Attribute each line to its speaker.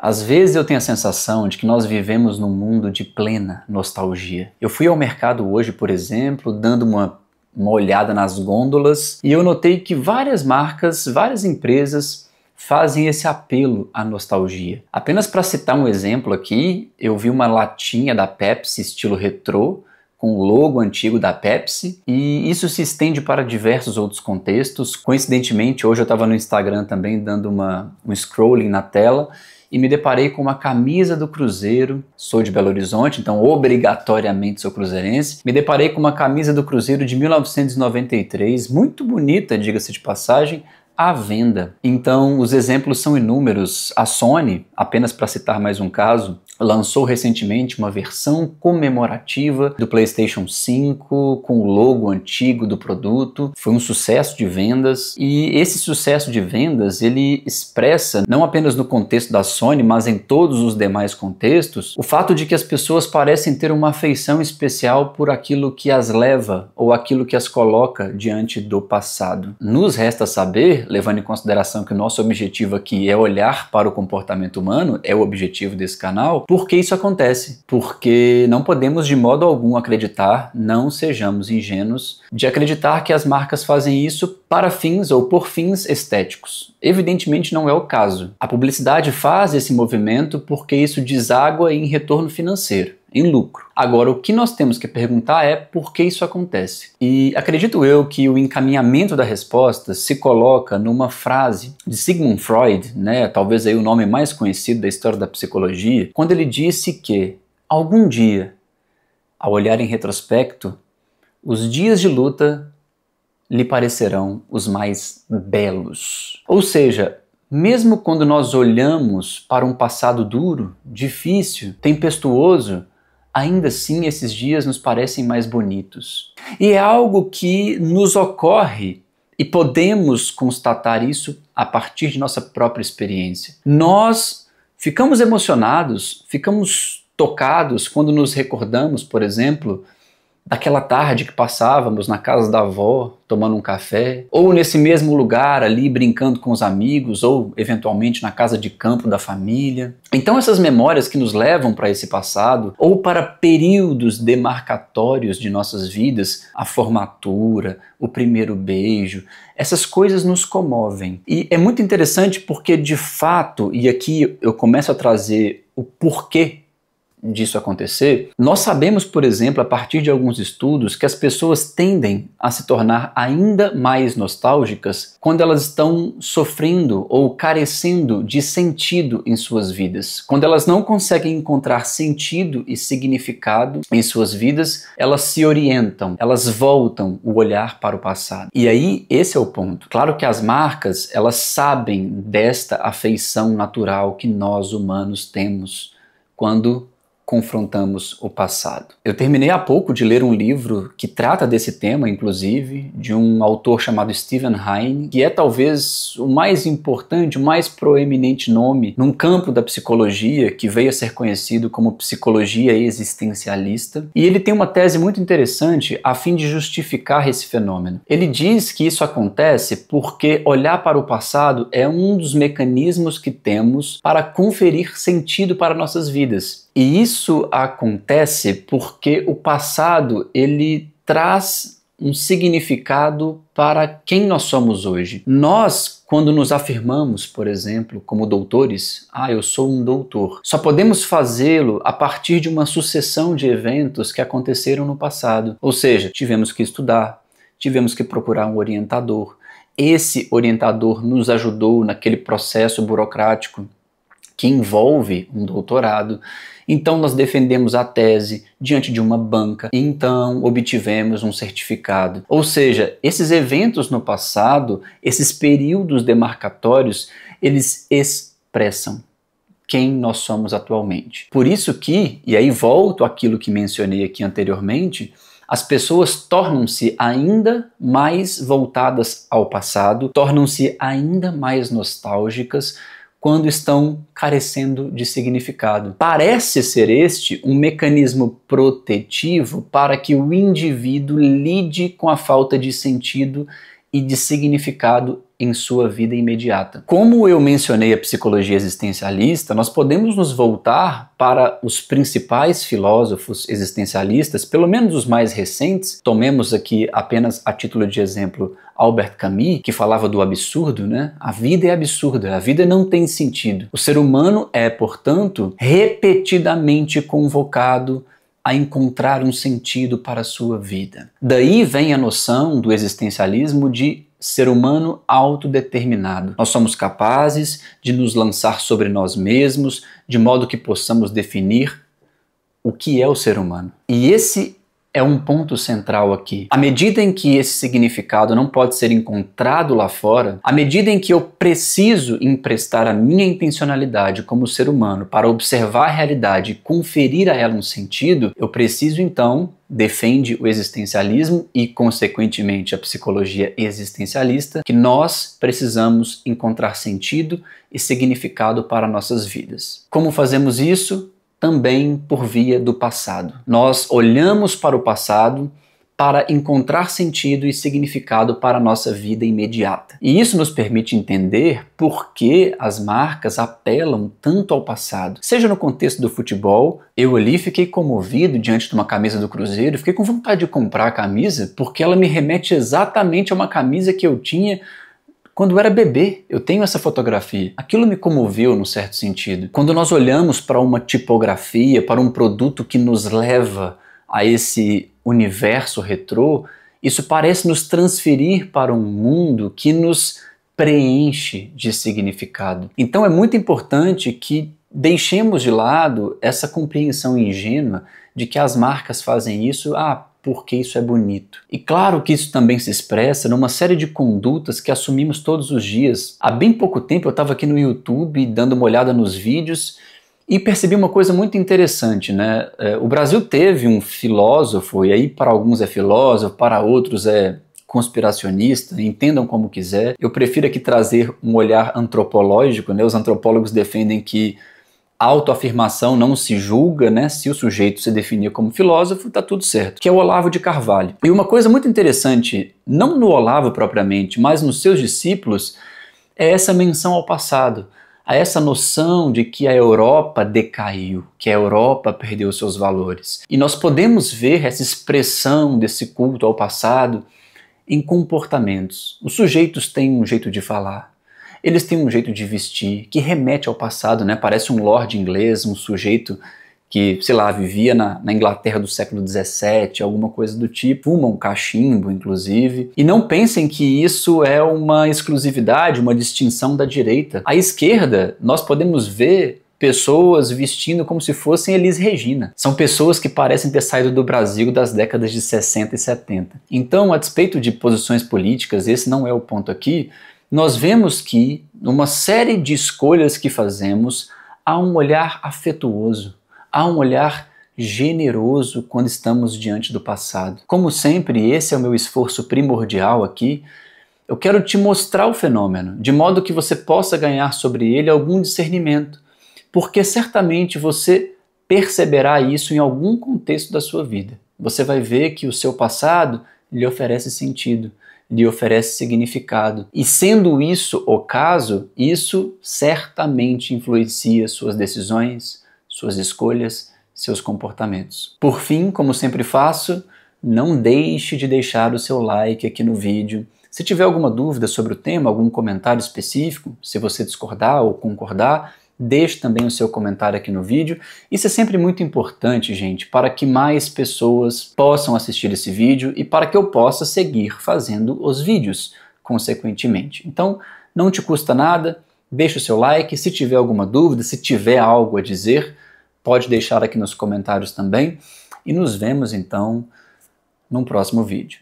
Speaker 1: Às vezes eu tenho a sensação de que nós vivemos num mundo de plena nostalgia. Eu fui ao mercado hoje, por exemplo, dando uma olhada nas gôndolas e eu notei que várias marcas, várias empresas fazem esse apelo à nostalgia. Apenas para citar um exemplo aqui, eu vi uma latinha da Pepsi estilo retrô, com o logo antigo da Pepsi, e isso se estende para diversos outros contextos. Coincidentemente, hoje eu estava no Instagram também dando um scrolling na tela e me deparei com uma camisa do Cruzeiro. Sou de Belo Horizonte, então obrigatoriamente sou cruzeirense. Me deparei com uma camisa do Cruzeiro de 1993, muito bonita, diga-se de passagem, à venda. Então os exemplos são inúmeros. A Sony, apenas para citar mais um caso, lançou recentemente uma versão comemorativa do PlayStation 5 com o logo antigo do produto. Foi um sucesso de vendas e esse sucesso de vendas ele expressa, não apenas no contexto da Sony, mas em todos os demais contextos, o fato de que as pessoas parecem ter uma afeição especial por aquilo que as leva ou aquilo que as coloca diante do passado. Nos resta saber, levando em consideração que o nosso objetivo aqui é olhar para o comportamento humano, é o objetivo desse canal, por que isso acontece? Porque não podemos de modo algum acreditar, não sejamos ingênuos, de acreditar que as marcas fazem isso para fins ou por fins estéticos. Evidentemente não é o caso. A publicidade faz esse movimento porque isso deságua em retorno financeiro, em lucro. Agora, o que nós temos que perguntar é por que isso acontece. E acredito eu que o encaminhamento da resposta se coloca numa frase de Sigmund Freud, né, talvez aí o nome mais conhecido da história da psicologia, quando ele disse que algum dia, ao olhar em retrospecto, os dias de luta lhe parecerão os mais belos. Ou seja, mesmo quando nós olhamos para um passado duro, difícil, tempestuoso, ainda assim esses dias nos parecem mais bonitos. E é algo que nos ocorre e podemos constatar isso a partir de nossa própria experiência. Nós ficamos emocionados, ficamos tocados quando nos recordamos, por exemplo, daquela tarde que passávamos na casa da avó, tomando um café, ou nesse mesmo lugar ali brincando com os amigos, ou eventualmente na casa de campo da família. Então essas memórias que nos levam para esse passado, ou para períodos demarcatórios de nossas vidas, a formatura, o primeiro beijo, essas coisas nos comovem. E é muito interessante porque de fato, e aqui eu começo a trazer o porquê disso acontecer, nós sabemos, por exemplo, a partir de alguns estudos, que as pessoas tendem a se tornar ainda mais nostálgicas quando elas estão sofrendo ou carecendo de sentido em suas vidas. Quando elas não conseguem encontrar sentido e significado em suas vidas, elas se orientam, elas voltam o olhar para o passado. E aí, esse é o ponto. Claro que as marcas, elas sabem desta afeição natural que nós humanos temos quando confrontamos o passado. Eu terminei há pouco de ler um livro que trata desse tema, inclusive, de um autor chamado Steven Heine, que é talvez o mais importante, o mais proeminente nome num campo da psicologia que veio a ser conhecido como psicologia existencialista. E ele tem uma tese muito interessante a fim de justificar esse fenômeno. Ele diz que isso acontece porque olhar para o passado é um dos mecanismos que temos para conferir sentido para nossas vidas. E isso acontece porque o passado ele traz um significado para quem nós somos hoje. Nós, quando nos afirmamos, por exemplo, como doutores, eu sou um doutor, só podemos fazê-lo a partir de uma sucessão de eventos que aconteceram no passado. Ou seja, tivemos que estudar, tivemos que procurar um orientador. Esse orientador nos ajudou naquele processo burocrático que envolve um doutorado. Então nós defendemos a tese diante de uma banca, e então obtivemos um certificado. Ou seja, esses eventos no passado, esses períodos demarcatórios, eles expressam quem nós somos atualmente. Por isso que, e aí volto àquilo que mencionei aqui anteriormente, as pessoas tornam-se ainda mais voltadas ao passado, tornam-se ainda mais nostálgicas, quando estão carecendo de significado. Parece ser este um mecanismo protetivo para que o indivíduo lide com a falta de sentido e de significado em sua vida imediata. Como eu mencionei a psicologia existencialista, nós podemos nos voltar para os principais filósofos existencialistas, pelo menos os mais recentes. Tomemos aqui apenas a título de exemplo Albert Camus, que falava do absurdo, né? A vida é absurda, a vida não tem sentido. O ser humano é, portanto, repetidamente convocado a encontrar um sentido para a sua vida. Daí vem a noção do existencialismo de ser humano autodeterminado. Nós somos capazes de nos lançar sobre nós mesmos, de modo que possamos definir o que é o ser humano. E esse é um ponto central aqui. À medida em que esse significado não pode ser encontrado lá fora, à medida em que eu preciso emprestar a minha intencionalidade como ser humano para observar a realidade e conferir a ela um sentido, eu preciso então, defende o existencialismo e, consequentemente, a psicologia existencialista, que nós precisamos encontrar sentido e significado para nossas vidas. Como fazemos isso? Também por via do passado. Nós olhamos para o passado para encontrar sentido e significado para a nossa vida imediata. E isso nos permite entender por que as marcas apelam tanto ao passado. Seja no contexto do futebol, eu ali fiquei comovido diante de uma camisa do Cruzeiro, fiquei com vontade de comprar a camisa porque ela me remete exatamente a uma camisa que eu tinha quando eu era bebê. Eu tenho essa fotografia. Aquilo me comoveu num certo sentido. Quando nós olhamos para uma tipografia, para um produto que nos leva a esse universo retrô, isso parece nos transferir para um mundo que nos preenche de significado. Então é muito importante que deixemos de lado essa compreensão ingênua de que as marcas fazem isso, porque isso é bonito. E claro que isso também se expressa numa série de condutas que assumimos todos os dias. Há bem pouco tempo eu estava aqui no YouTube dando uma olhada nos vídeos e percebi uma coisa muito interessante, né? O Brasil teve um filósofo, e aí para alguns é filósofo, para outros é conspiracionista, entendam como quiser. Eu prefiro aqui trazer um olhar antropológico, né? Os antropólogos defendem que a autoafirmação não se julga, né? Se o sujeito se definir como filósofo, tá tudo certo. Que é o Olavo de Carvalho. E uma coisa muito interessante, não no Olavo propriamente, mas nos seus discípulos, é essa menção ao passado. A essa noção de que a Europa decaiu, que a Europa perdeu seus valores. E nós podemos ver essa expressão desse culto ao passado em comportamentos. Os sujeitos têm um jeito de falar. Eles têm um jeito de vestir que remete ao passado, né? Parece um lord inglês, um sujeito que, sei lá, vivia na Inglaterra do século XVII, alguma coisa do tipo, fuma um cachimbo, inclusive. E não pensem que isso é uma exclusividade, uma distinção da direita. À esquerda, nós podemos ver pessoas vestindo como se fossem Elis Regina. São pessoas que parecem ter saído do Brasil das décadas de 60 e 70. Então, a despeito de posições políticas, esse não é o ponto aqui, nós vemos que, numa série de escolhas que fazemos, há um olhar afetuoso, há um olhar generoso quando estamos diante do passado. Como sempre, esse é o meu esforço primordial aqui. Eu quero te mostrar o fenômeno, de modo que você possa ganhar sobre ele algum discernimento, porque certamente você perceberá isso em algum contexto da sua vida. Você vai ver que o seu passado lhe oferece sentido, lhe oferece significado. E sendo isso o caso, isso certamente influencia suas decisões, suas escolhas, seus comportamentos. Por fim, como sempre faço, não deixe de deixar o seu like aqui no vídeo. Se tiver alguma dúvida sobre o tema, algum comentário específico, se você discordar ou concordar, deixe também o seu comentário aqui no vídeo. Isso é sempre muito importante, gente, para que mais pessoas possam assistir esse vídeo e para que eu possa seguir fazendo os vídeos, consequentemente. Então, não te custa nada, deixa o seu like. Se tiver alguma dúvida, se tiver algo a dizer, pode deixar aqui nos comentários também. E nos vemos, então, num próximo vídeo.